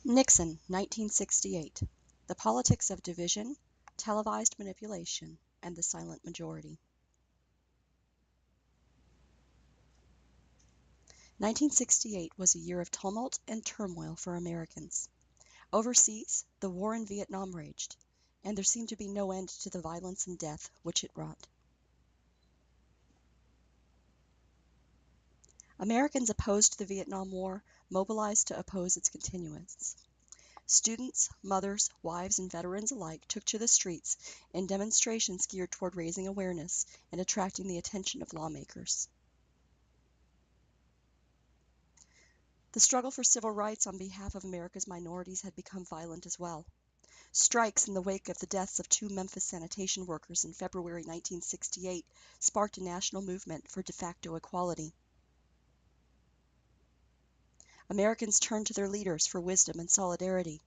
Nixon, 1968. The Politics of Division, Televised Manipulation, and the Silent Majority. 1968 was a year of tumult and turmoil for Americans. Overseas, the war in Vietnam raged, and there seemed to be no end to the violence and death which it wrought. Americans opposed the Vietnam War, mobilized to oppose its continuance. Students, mothers, wives, and veterans alike took to the streets in demonstrations geared toward raising awareness and attracting the attention of lawmakers. The struggle for civil rights on behalf of America's minorities had become violent as well. Strikes in the wake of the deaths of 2 Memphis sanitation workers in February 1968 sparked a national movement for de facto equality. Americans turned to their leaders for wisdom and solidarity.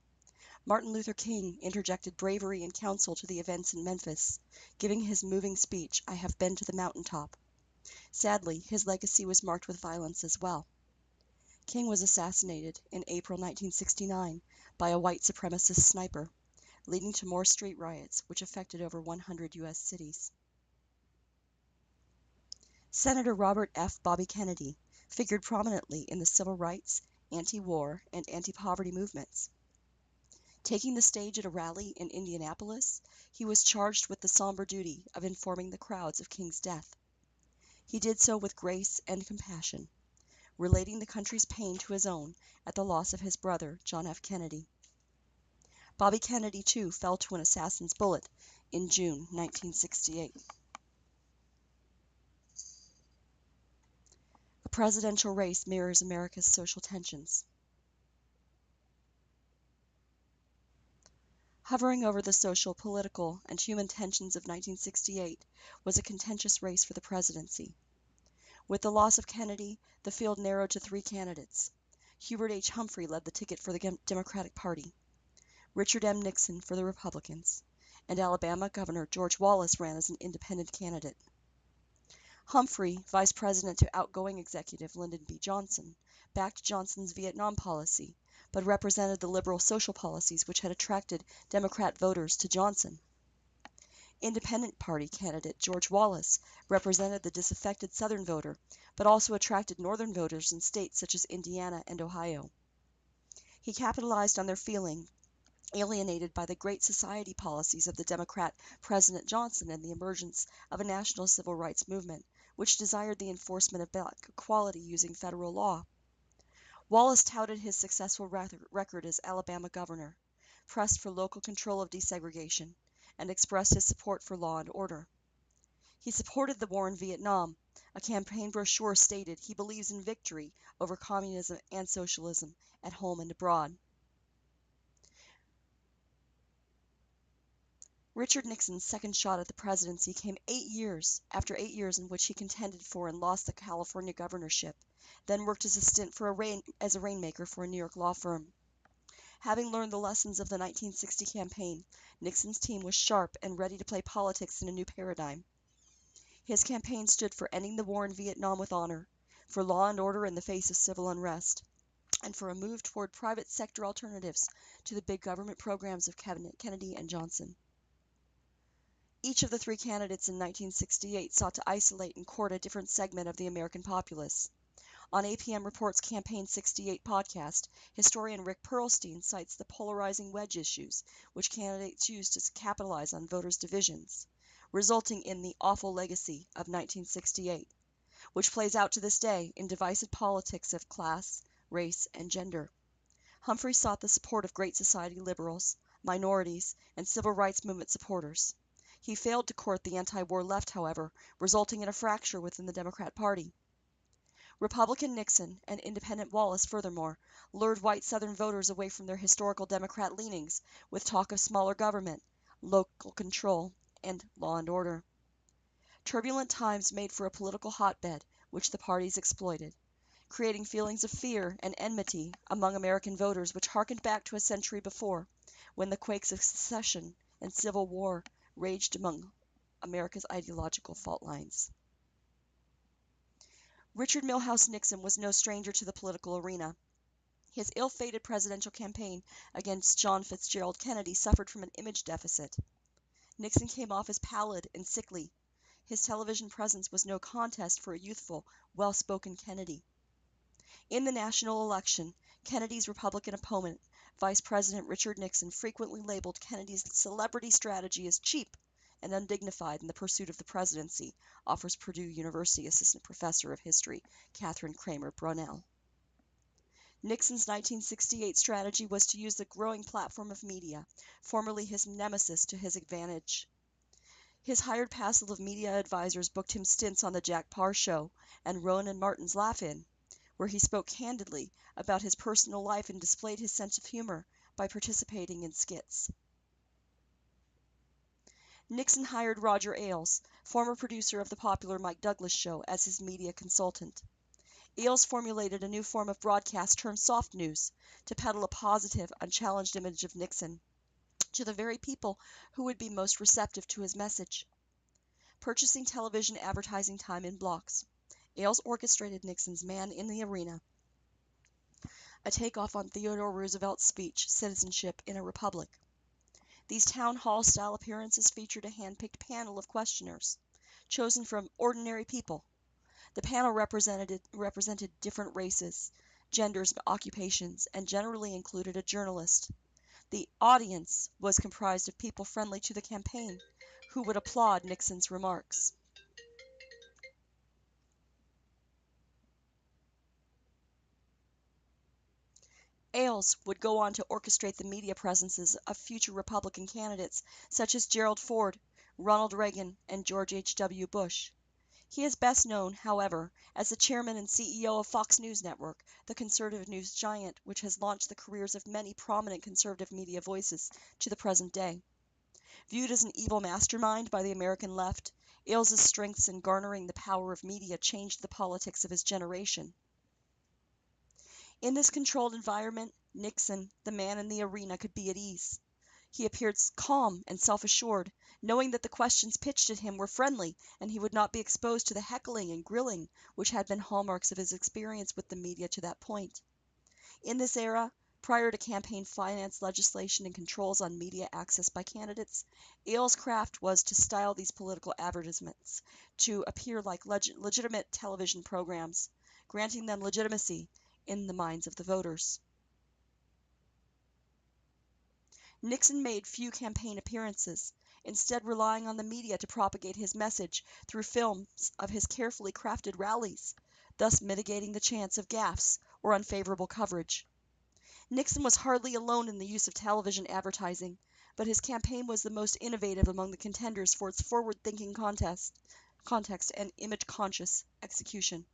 Martin Luther King interjected bravery and counsel to the events in Memphis, giving his moving speech, "I have been to the mountaintop." Sadly, his legacy was marked with violence as well. King was assassinated in April 1969 by a white supremacist sniper, leading to more street riots, which affected over 100 U.S. cities. Senator Robert F. Bobby Kennedy figured prominently in the civil rights, anti-war, and anti-poverty movements. Taking the stage at a rally in Indianapolis, he was charged with the somber duty of informing the crowds of King's death. He did so with grace and compassion, relating the country's pain to his own at the loss of his brother, John F. Kennedy. Bobby Kennedy, too, fell to an assassin's bullet in June 1968. A presidential race mirrors America's social tensions. Hovering over the social, political, and human tensions of 1968 was a contentious race for the presidency. With the loss of Kennedy, the field narrowed to 3 candidates. Hubert H. Humphrey led the ticket for the Democratic Party. Richard M. Nixon for the Republicans, and Alabama Governor George Wallace ran as an independent candidate. Humphrey, vice president to outgoing executive Lyndon B. Johnson, backed Johnson's Vietnam policy, but represented the liberal social policies which had attracted Democrat voters to Johnson. Independent Party candidate George Wallace represented the disaffected Southern voter, but also attracted Northern voters in states such as Indiana and Ohio. He capitalized on their feeling alienated by the Great Society policies of the Democrat President Johnson and the emergence of a national civil rights movement, which desired the enforcement of black equality using federal law. Wallace touted his successful record as Alabama governor, pressed for local control of desegregation, and expressed his support for law and order. He supported the war in Vietnam. A campaign brochure stated he believes in victory over communism and socialism at home and abroad. Richard Nixon's second shot at the presidency came 8 years after 8 years in which he contended for and lost the California governorship, then worked as a stint as a rainmaker for a New York law firm. Having learned the lessons of the 1960 campaign, Nixon's team was sharp and ready to play politics in a new paradigm. His campaign stood for ending the war in Vietnam with honor, for law and order in the face of civil unrest, and for a move toward private sector alternatives to the big government programs of Kennedy and Johnson. Each of the 3 candidates in 1968 sought to isolate and court a different segment of the American populace. On APM Report's Campaign 68 podcast, historian Rick Perlstein cites the polarizing wedge issues which candidates used to capitalize on voters' divisions, resulting in the awful legacy of 1968, which plays out to this day in divisive politics of class, race, and gender. Humphrey sought the support of Great Society liberals, minorities, and civil rights movement supporters. He failed to court the anti-war left, however, resulting in a fracture within the Democrat Party. Republican Nixon and Independent Wallace, furthermore, lured white Southern voters away from their historical Democrat leanings with talk of smaller government, local control, and law and order. Turbulent times made for a political hotbed, which the parties exploited, creating feelings of fear and enmity among American voters which harkened back to a century before, when the quakes of secession and civil war raged among America's ideological fault lines. Richard Milhous Nixon was no stranger to the political arena. His ill-fated presidential campaign against John Fitzgerald Kennedy suffered from an image deficit. Nixon came off as pallid and sickly. His television presence was no contest for a youthful, well-spoken Kennedy. In the national election, Kennedy's Republican opponent, Vice President Richard Nixon, frequently labeled Kennedy's celebrity strategy as cheap and undignified in the pursuit of the presidency, offers Purdue University Assistant Professor of History Catherine Kramer Brunell. Nixon's 1968 strategy was to use the growing platform of media, formerly his nemesis, to his advantage. His hired passel of media advisors booked him stints on The Jack Paar Show and Rowan and Martin's Laugh-In, where he spoke candidly about his personal life and displayed his sense of humor by participating in skits. Nixon hired Roger Ailes, former producer of the popular Mike Douglas Show, as his media consultant. Ailes formulated a new form of broadcast termed soft news to peddle a positive, unchallenged image of Nixon to the very people who would be most receptive to his message. Purchasing television advertising time in blocks, Ailes orchestrated Nixon's Man in the Arena, a takeoff on Theodore Roosevelt's speech, Citizenship in a Republic. These town hall-style appearances featured a hand-picked panel of questioners, chosen from ordinary people. The panel represented different races, genders, and occupations, and generally included a journalist. The audience was comprised of people friendly to the campaign, who would applaud Nixon's remarks. Ailes would go on to orchestrate the media presences of future Republican candidates such as Gerald Ford, Ronald Reagan, and George H.W. Bush. He is best known, however, as the chairman and CEO of Fox News Network, the conservative news giant which has launched the careers of many prominent conservative media voices to the present day. Viewed as an evil mastermind by the American left, Ailes' strengths in garnering the power of media changed the politics of his generation. In this controlled environment, Nixon, the man in the arena, could be at ease. He appeared calm and self-assured, knowing that the questions pitched at him were friendly and he would not be exposed to the heckling and grilling which had been hallmarks of his experience with the media to that point. In this era, prior to campaign finance legislation and controls on media access by candidates, Ailes' craft was to style these political advertisements to appear like legitimate television programs, granting them legitimacy in the minds of the voters. Nixon made few campaign appearances, instead relying on the media to propagate his message through films of his carefully crafted rallies, thus mitigating the chance of gaffes or unfavorable coverage. Nixon was hardly alone in the use of television advertising, but his campaign was the most innovative among the contenders for its forward-thinking context and image-conscious execution.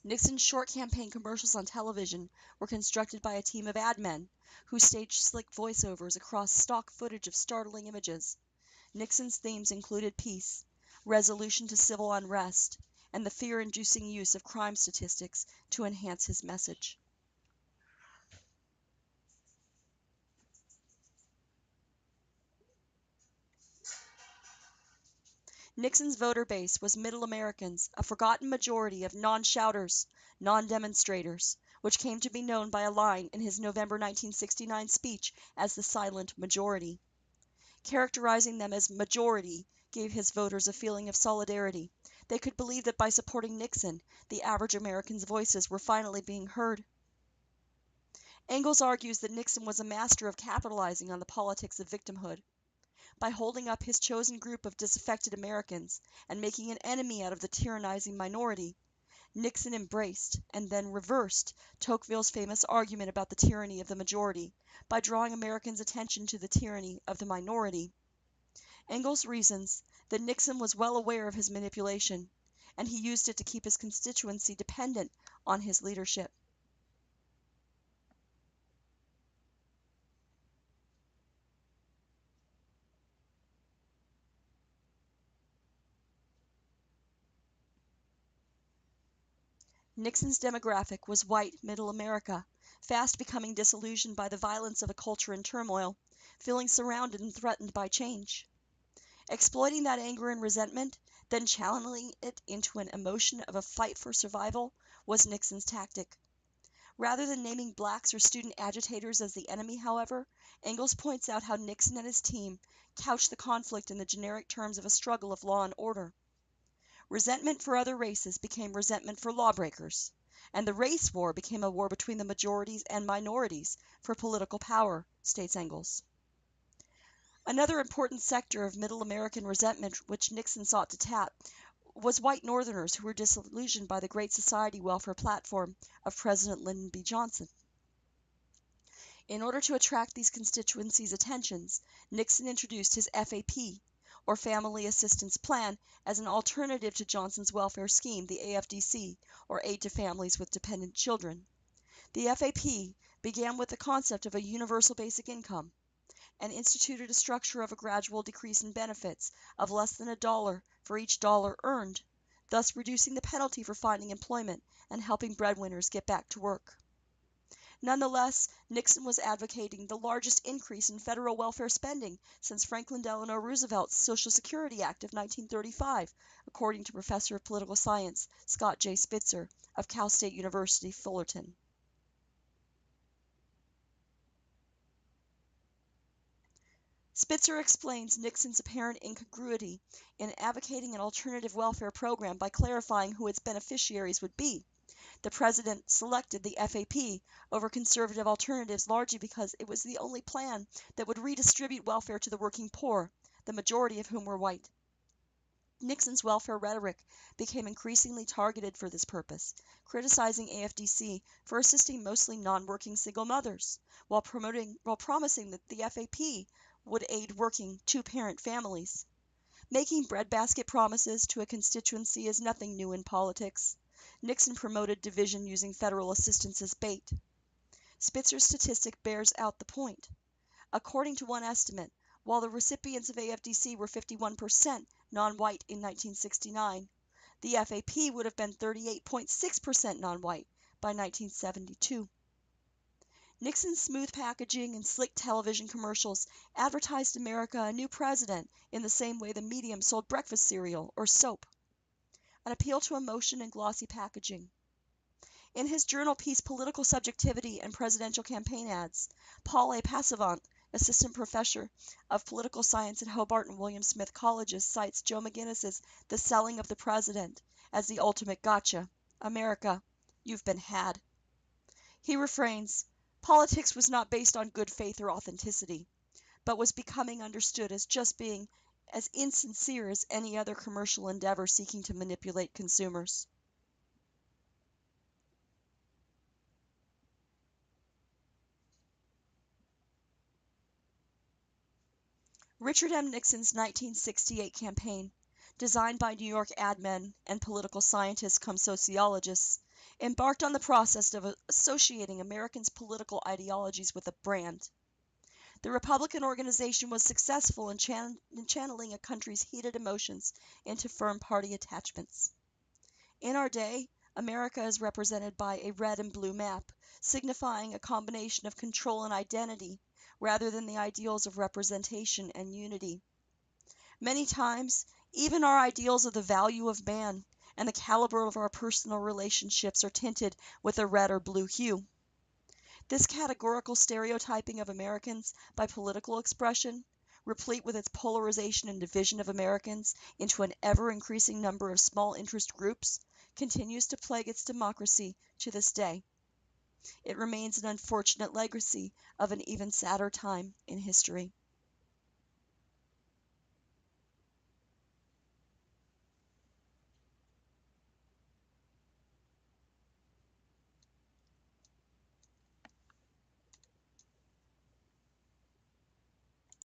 Nixon's short campaign commercials on television were constructed by a team of ad men who staged slick voiceovers across stock footage of startling images. Nixon's themes included peace, resolution to civil unrest, and the fear-inducing use of crime statistics to enhance his message. Nixon's voter base was Middle Americans, a forgotten majority of non-shouters, non-demonstrators, which came to be known by a line in his November 1969 speech as the silent majority. Characterizing them as majority gave his voters a feeling of solidarity. They could believe that by supporting Nixon, the average American's voices were finally being heard. Engels argues that Nixon was a master of capitalizing on the politics of victimhood. By holding up his chosen group of disaffected Americans and making an enemy out of the tyrannizing minority, Nixon embraced and then reversed Tocqueville's famous argument about the tyranny of the majority by drawing Americans' attention to the tyranny of the minority. Engels reasons that Nixon was well aware of his manipulation, and he used it to keep his constituency dependent on his leadership. Nixon's demographic was white middle America, fast becoming disillusioned by the violence of a culture in turmoil, feeling surrounded and threatened by change. Exploiting that anger and resentment, then channeling it into an emotion of a fight for survival, was Nixon's tactic. Rather than naming blacks or student agitators as the enemy, however, Engels points out how Nixon and his team couched the conflict in the generic terms of a struggle of law and order. Resentment for other races became resentment for lawbreakers, and the race war became a war between the majorities and minorities for political power, states Engels. Another important sector of Middle American resentment which Nixon sought to tap was white Northerners who were disillusioned by the Great Society welfare platform of President Lyndon B. Johnson. In order to attract these constituencies' attentions, Nixon introduced his FAP, or Family Assistance Plan, as an alternative to Johnson's welfare scheme, the AFDC, or Aid to Families with Dependent Children. The FAP began with the concept of a universal basic income, and instituted a structure of a gradual decrease in benefits of less than $1 for each dollar earned, thus reducing the penalty for finding employment and helping breadwinners get back to work. Nonetheless, Nixon was advocating the largest increase in federal welfare spending since Franklin Delano Roosevelt's Social Security Act of 1935, according to Professor of Political Science Scott J. Spitzer of Cal State University, Fullerton. Spitzer explains Nixon's apparent incongruity in advocating an alternative welfare program by clarifying who its beneficiaries would be. The president selected the FAP over conservative alternatives largely because it was the only plan that would redistribute welfare to the working poor, the majority of whom were white. Nixon's welfare rhetoric became increasingly targeted for this purpose, criticizing AFDC for assisting mostly non-working single mothers, while promising that the FAP would aid working two-parent families. Making breadbasket promises to a constituency is nothing new in politics. Nixon promoted division using federal assistance as bait. Spitzer's statistic bears out the point. According to one estimate, while the recipients of AFDC were 51% non-white in 1969, the FAP would have been 38.6% non-white by 1972. Nixon's smooth packaging and slick television commercials advertised America a new president in the same way the medium sold breakfast cereal or soap. An appeal to emotion and glossy packaging. In his journal piece Political Subjectivity and Presidential Campaign Ads, Paul A. Passavant, assistant professor of political science at Hobart and William Smith Colleges, cites Joe McGinnis's The Selling of the President as the ultimate gotcha. America, you've been had. He refrains, politics was not based on good faith or authenticity, but was becoming understood as just being as insincere as any other commercial endeavor seeking to manipulate consumers. Richard M. Nixon's 1968 campaign, designed by New York ad men and political scientists come sociologists, embarked on the process of associating Americans' political ideologies with a brand. The Republican organization was successful in channeling a country's heated emotions into firm party attachments. In our day, America is represented by a red and blue map, signifying a combination of control and identity, rather than the ideals of representation and unity. Many times, even our ideals of the value of man and the caliber of our personal relationships are tinted with a red or blue hue. This categorical stereotyping of Americans by political expression, replete with its polarization and division of Americans into an ever-increasing number of small interest groups, continues to plague its democracy to this day. It remains an unfortunate legacy of an even sadder time in history.